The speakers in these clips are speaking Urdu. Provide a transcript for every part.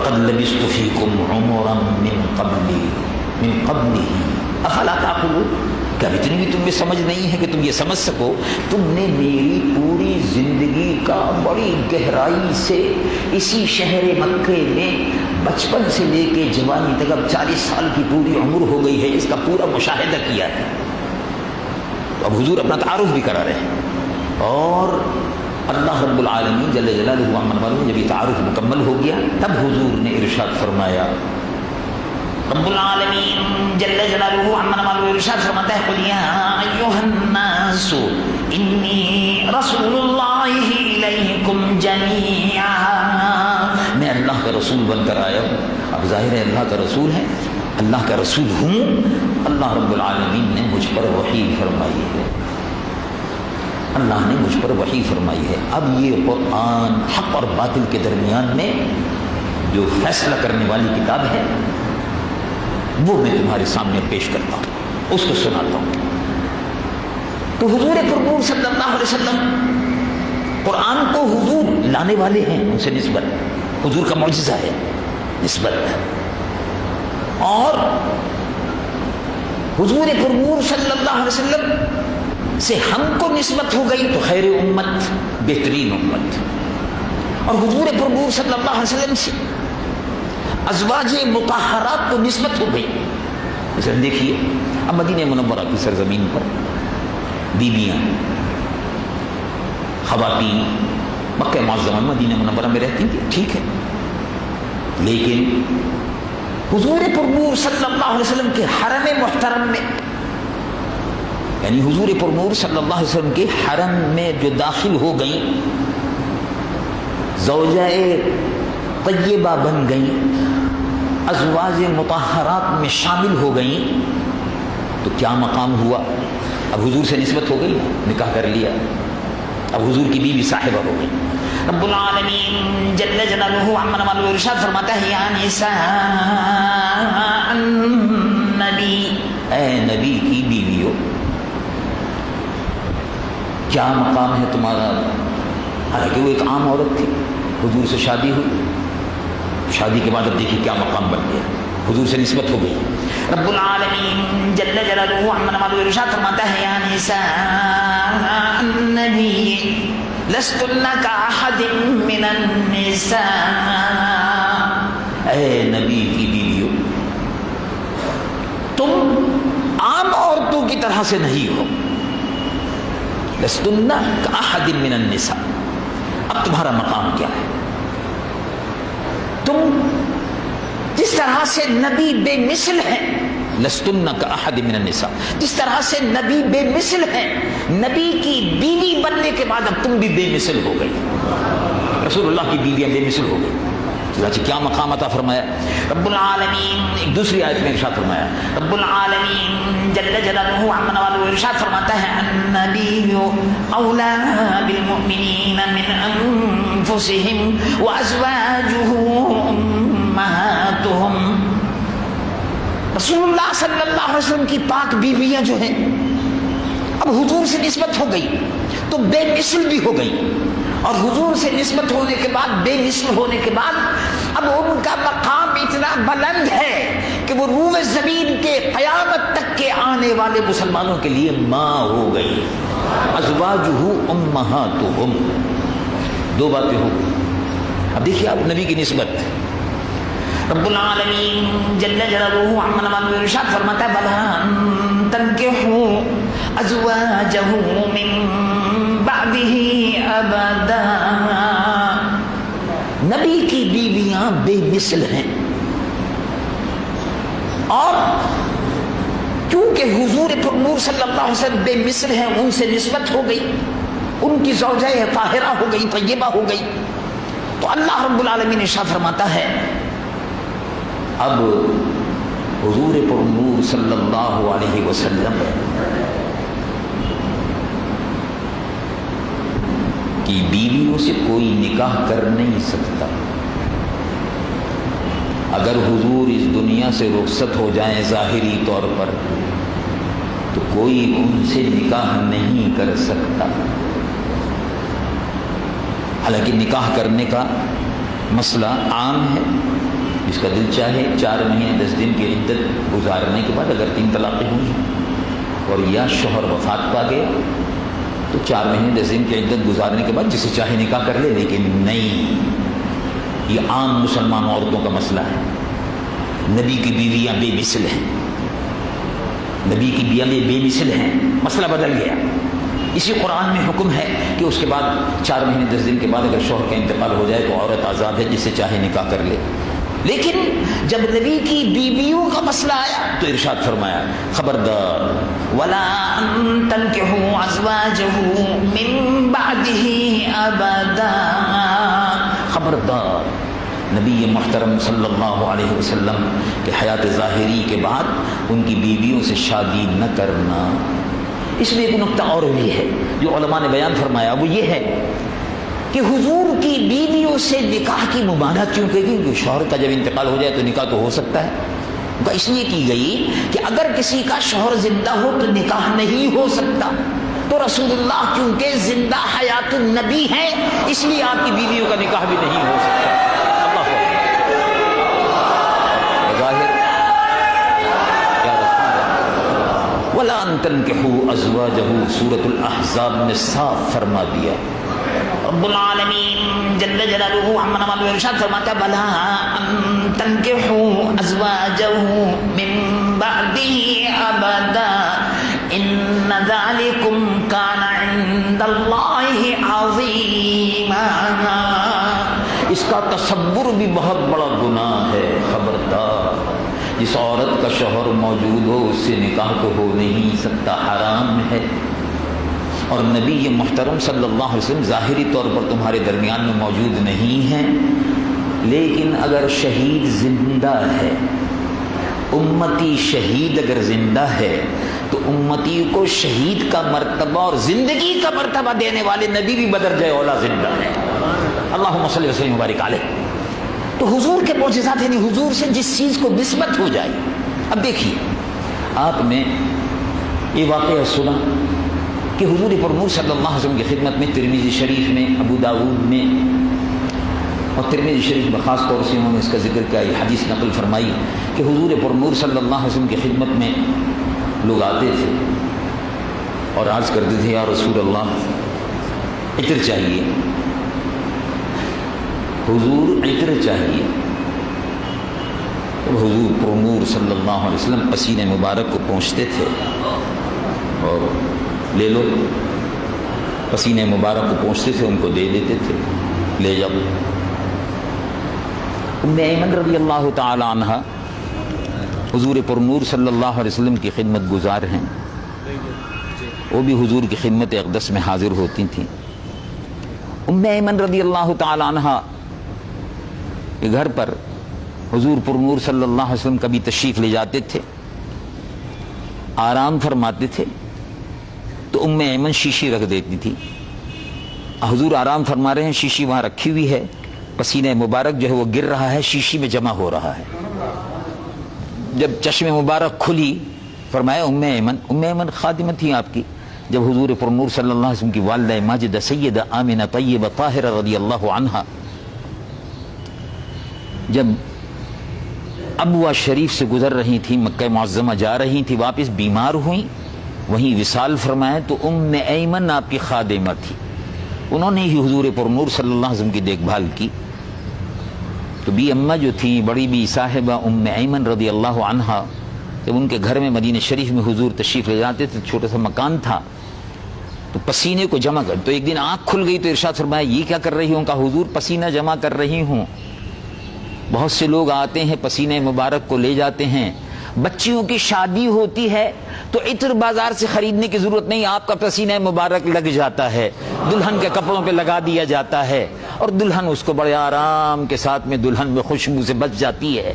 فقد لبثت فیکم عمرا من قبلہ افلا تعقلون، کیا اتنی بھی تم میں سمجھ نہیں ہے کہ تم یہ سمجھ سکو؟ تم نے میری پوری زندگی کا بڑی گہرائی سے اسی شہر مکے میں بچپن سے لے کے جوانی تک، اب 40 سال کی پوری عمر ہو گئی ہے، اس کا پورا مشاہدہ کیا ہے۔ اب حضور اپنا تعارف بھی کرا رہے ہیں، اور اللہ رب العالمین جل جلالہ عما والوں جب یہ تعارف مکمل ہو گیا تب حضور نے ارشاد فرمایا، رب العالمین جل جلالہ عما والوں ارشاد فرماتا ہے، قل یا ایھا الناس انی رسول اللہ الیکم جمیعا، میں اللہ کا رسول بن کر آیا ہوں۔ اب ظاہر ہے اللہ کا رسول ہے، اللہ کا رسول ہوں، اللہ رب العالمین نے مجھ پر وحی فرمائی ہے، اللہ نے مجھ پر وحی فرمائی ہے۔ اب یہ قرآن حق اور باطل کے درمیان میں جو فیصلہ کرنے والی کتاب ہے وہ میں تمہارے سامنے پیش کرتا ہوں، اس کو سناتا ہوں۔ تو حضور پرنور صلی اللہ علیہ وسلم قرآن کو حضور لانے والے ہیں، ان سے نسبت حضور کا معجزہ ہے، نسبت، اور حضور پرنور صلی اللہ علیہ وسلم سے ہم کو نسبت ہو گئی تو خیر امت، بہترین امت، اور حضور پرنور صلی اللہ علیہ وسلم سے ازواج مطہرات کو نسبت ہو گئی۔ مثلا دیکھیے اب مدینہ منورہ کی سرزمین پر بیویاں، خواتین مکہ معظمہ مدینہ منورہ میں رہتی تھی، ٹھیک ہے، لیکن حضور پرنور صلی اللہ علیہ وسلم کے حرم محترم میں، یعنی حضور پرنور صلی اللہ علیہ وسلم کے حرم میں جو داخل ہو گئیں، زوجہ طیبہ بن گئیں، ازواج مطہرات میں شامل ہو گئیں، تو کیا مقام ہوا؟ اب حضور سے نسبت ہو گئی، نکاح کر لیا، اب حضور کی بیوی صاحبہ ہو گئی۔ رب العالمین جل جلالہ عما والوں ارشاد فرماتا ہے، یا نساء النبی، اے نبی کی بیویوں، کیا مقام ہے تمہارا؟ حالانکہ وہ ایک عام عورت تھی، حضور سے شادی ہوئی، شادی کے بعد اب دیکھیے کیا مقام بن گیا، حضور سے نسبت ہو گئی۔ رب العالمین جل جلالہ عما والوں ارشاد فرماتا ہے، یا نساء النبی لستن کاحد من النساء، اے نبی کی بیویوں تم عام عورتوں کی طرح سے نہیں ہو، لستن کاحد من النساء۔ اب تمہارا مقام کیا ہے؟ تم جس طرح سے نبی بے مثل ہیں، لستن کاحد من النساء، جس طرح سے نبی بے مثل ہیں، نبی کی بیوی بننے کے بعد اب تم بھی بے مثل ہو گئی، رسول اللہ کی بیویاں بے مثل ہو گئی۔ چنانچہ کیا مقام عطا فرمایا رب العالمین؟ ایک دوسری آیت میں ارشاد فرمایا، رب العالمین جل جلالہ عما والوں ارشاد فرماتا ہے، النبی اولا بالمؤمنین من انفسهم وازواجہ امہاتہم، رسول اللہ صلی اللہ علیہ وسلم کی پاک بیویاں جو ہیں اب حضور سے نسبت ہو گئی تو بے مثل بھی ہو گئی، اور حضور سے نسبت ہونے کے بعد، بے مثل ہونے کے بعد اب ان کا مقام اتنا بلند ہے کہ وہ روح زمین کے قیامت تک کے آنے والے مسلمانوں کے لیے ماں ہو گئی، ازواجہ امہاتہم، دو باتیں ہو گئی۔ اب دیکھیے آپ نبی کی نسبت، رب العالمین جل جلالہ عما والوں ارشاد فرماتا ہے، وَلَن تَنكِحُوا أَزْوَاجَهُ مِن بَعْدِهِ أَبَدًا، نبی کی بیویاں بے مثل ہیں، اور کیونکہ حضور پرنور صلی اللہ علیہ وسلم بے مثل ہیں، ان سے نسبت ہو گئی، ان کی زوجہ طاہرہ ہو گئی، طیبہ ہو گئی، تو اللہ رب العالمین ارشاد فرماتا ہے، اب حضور پرنور صلی اللہ علیہ وسلم کی بیویوں سے کوئی نکاح کر نہیں سکتا۔ اگر حضور اس دنیا سے رخصت ہو جائیں ظاہری طور پر تو کوئی ان سے نکاح نہیں کر سکتا، حالانکہ نکاح کرنے کا مسئلہ عام ہے، جس کا دل چاہے 4 مہینے 10 دن کی عدت گزارنے کے بعد اگر 3 طلاقیں ہوئی اور یا شوہر وفات پا گیا تو 4 مہینے 10 دن کی عدت گزارنے کے بعد جسے چاہے نکاح کر لے، لیکن نہیں، یہ عام مسلمان عورتوں کا مسئلہ ہے۔ نبی کی بیویاں بے مثل ہیں، نبی کی بیویاں بے مثل ہیں، مسئلہ بدل گیا۔ اسی قرآن میں حکم ہے کہ اس کے بعد 4 مہینے 10 دن کے بعد اگر شوہر کا انتقال ہو جائے تو عورت آزاد ہے، جس سے چاہے نکاح کر لے۔ لیکن جب نبی کی بیویوں کا مسئلہ آیا تو ارشاد فرمایا خبردار وَلَا أَن تَنكِحُوا أَزْوَاجَهُ مِن بَعْدِهِ أَبَدًا، خبردار نبی محترم صلی اللہ علیہ وسلم کے حیات ظاہری کے بعد ان کی بیویوں سے شادی نہ کرنا۔ اس میں ایک نکتہ اور بھی ہے جو علماء نے بیان فرمایا، وہ یہ ہے کہ حضور کی بیویوں سے نکاح کی ممانعت کیوں کی گئی؟ کہ شوہر کا جب انتقال ہو جائے تو نکاح تو ہو سکتا ہے، اس لیے کی گئی کہ اگر کسی کا شوہر زندہ ہو تو نکاح نہیں ہو سکتا، تو رسول اللہ کیونکہ زندہ حیات النبی ہیں اس لیے آپ کی بیویوں کا نکاح بھی نہیں ہو سکتا۔ وَلَا أَن تَنكِحُوا أَزْوَاجَهُ سورۃ الاحزاب نے صاف فرما دیا۔ رب العالمین جل جلالہ عما نوال ارشاد فرماتا بلا ان تنکحوا ازواجه من بعده ابدا ان ذلكم كان عند الله عظیما، اس کا تصور بھی بہت بڑا گناہ ہے، خبردار جس عورت کا شوہر موجود ہو اس سے نکاح تو ہو نہیں سکتا، حرام ہے۔ اور نبی محترم صلی اللہ علیہ وسلم ظاہری طور پر تمہارے درمیان میں موجود نہیں ہیں، لیکن اگر شہید زندہ ہے، امتی شہید اگر زندہ ہے تو امتی کو شہید کا مرتبہ اور زندگی کا مرتبہ دینے والے نبی بھی بدرجہ اولا زندہ ہے۔ اللہم صلی وسلم مبارک علیہ۔ تو حضور کے معجزات یعنی حضور سے جس چیز کو نسبت ہو جائے۔ اب دیکھیے آپ نے یہ واقعہ سنا کہ حضور پر نور صلی اللہ علیہ وسلم کی خدمت میں ترمذی شریف میں، ابو داود میں اور ترمذی شریف میں خاص طور سے انہوں نے اس کا ذکر کیا، یہ حدیث نقل فرمائی کہ حضور پر نور صلی اللہ علیہ وسلم کی خدمت میں لوگ آتے تھے اور عرض کرتے تھے یا رسول اللہ عطر چاہیے، حضور عطر چاہیے۔ اور حضور پر نور صلی اللہ علیہ وسلم پسینے مبارک کو پہنچتے تھے اور لے لو، پسینے مبارک کو پہنچتے تھے، ان کو دے دیتے تھے، لے جاؤ۔ ام ایمن رضی اللہ تعالی عنہ حضور پر نور صلی اللہ علیہ وسلم کی خدمت گزار ہیں، وہ بھی حضور کی خدمت اقدس میں حاضر ہوتی تھیں۔ ام ایمن رضی اللہ تعالی عنہ کے گھر پر حضور پر نور صلی اللہ علیہ وسلم کبھی تشریف لے جاتے تھے، آرام فرماتے تھے تو ام ایمن شیشی رکھ دیتی تھی۔ حضور آرام فرما رہے ہیں، شیشی وہاں رکھی ہوئی ہے، پسینہ مبارک جو ہے وہ گر رہا ہے، شیشی میں جمع ہو رہا ہے۔ جب چشم مبارک کھلی فرمایا ام ایمن خادمہ تھی آپ کی، جب حضور پر نور صلی اللہ علیہ وسلم کی والدہ ماجدہ سیدہ آمنہ طیبہ طاہرہ رضی اللہ عنہا جب ابوا شریف سے گزر رہی تھی، مکہ معظمہ جا رہی تھی، واپس بیمار ہوئیں، وہیں وصال فرمائے تو ام ایمن آپ کی خادمہ تھی، انہوں نے ہی حضور پر نور صلی اللہ علیہ وسلم کی دیکھ بھال کی۔ تو بی اماں جو تھیں، بڑی بی صاحبہ ام ایمن رضی اللہ عنہا، جب ان کے گھر میں مدینہ شریف میں حضور تشریف لے جاتے تھے، چھوٹا سا مکان تھا، تو پسینے کو جمع کر، تو ایک دن آنکھ کھل گئی تو ارشاد فرمایا یہ کیا کر رہی ہوں؟ کہا حضور پسینہ جمع کر رہی ہوں، بہت سے لوگ آتے ہیں پسینے مبارک کو لے جاتے ہیں، بچیوں کی شادی ہوتی ہے تو عطر بازار سے خریدنے کی ضرورت نہیں، آپ کا پسینہ مبارک لگ جاتا ہے، دلہن کے کپڑوں پہ لگا دیا جاتا ہے اور دلہن اس کو بڑے آرام کے ساتھ میں دلہن میں خوشبو سے بچ جاتی ہے۔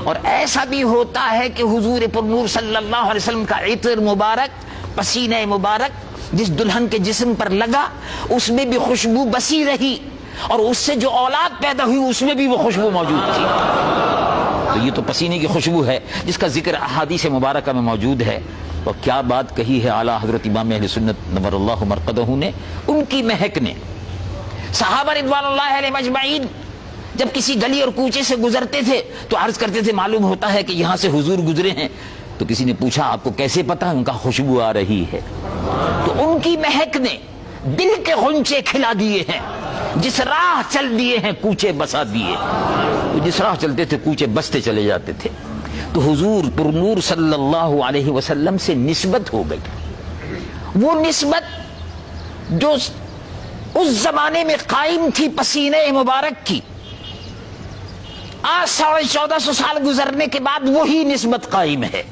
اور ایسا بھی ہوتا ہے کہ حضور پر نور صلی اللہ علیہ وسلم کا عطر مبارک، پسینہ مبارک جس دلہن کے جسم پر لگا اس میں بھی خوشبو بسی رہی اور اس سے جو اولاد پیدا ہوئی اس میں بھی وہ خوشبو موجود تھی۔ تو یہ تو پسینے کی خوشبو ہے جس کا ذکر احادیث مبارکہ میں موجود ہے۔ اور کیا بات کہی ہے اعلیٰ حضرت امام اہل سنت نور اللہ مرقدہ نے، ان کی مہک نے صحابہ رضوان اللہ علیہ مجمعین جب کسی گلی اور کوچے سے گزرتے تھے تو عرض کرتے تھے معلوم ہوتا ہے کہ یہاں سے حضور گزرے ہیں. تو کسی نے پوچھا آپ کو کیسے پتا؟ ان کا خوشبو آ رہی ہے. تو ان کی مہک نے دل کے غنچے کھلا دیے ہیں. جس راہ چل دیے ہیں کوچے بسا دیے. تو جس راہ چلتے تھے کوچے بستے چلے جاتے تھے. تو حضور پر نور صلی اللہ علیہ وسلم سے نسبت ہو گئی. وہ نسبت جو اس زمانے میں قائم تھی پسینے مبارک کی، آج 1450 سال گزرنے کے بعد وہی نسبت قائم ہے.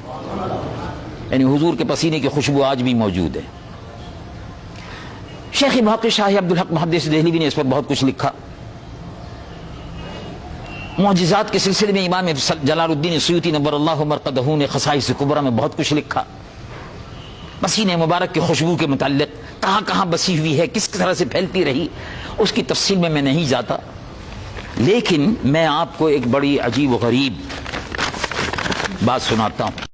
یعنی حضور کے پسینے کی خوشبو آج بھی موجود ہے. شیخ محقق شاہ عبدالحق محدث دہلوی نے اس پر بہت کچھ لکھا. معجزات کے سلسلے میں امام جلال الدین سیوطی نور اللہ مرقدہ نے خصائص کبریٰ میں بہت کچھ لکھا. پسینے مبارک کی خوشبو کے متعلق کہاں کہاں بسی ہوئی ہے، کس طرح سے پھیلتی رہی، اس کی تفصیل میں نہیں جاتا. لیکن میں آپ کو ایک بڑی عجیب و غریب بات سناتا ہوں.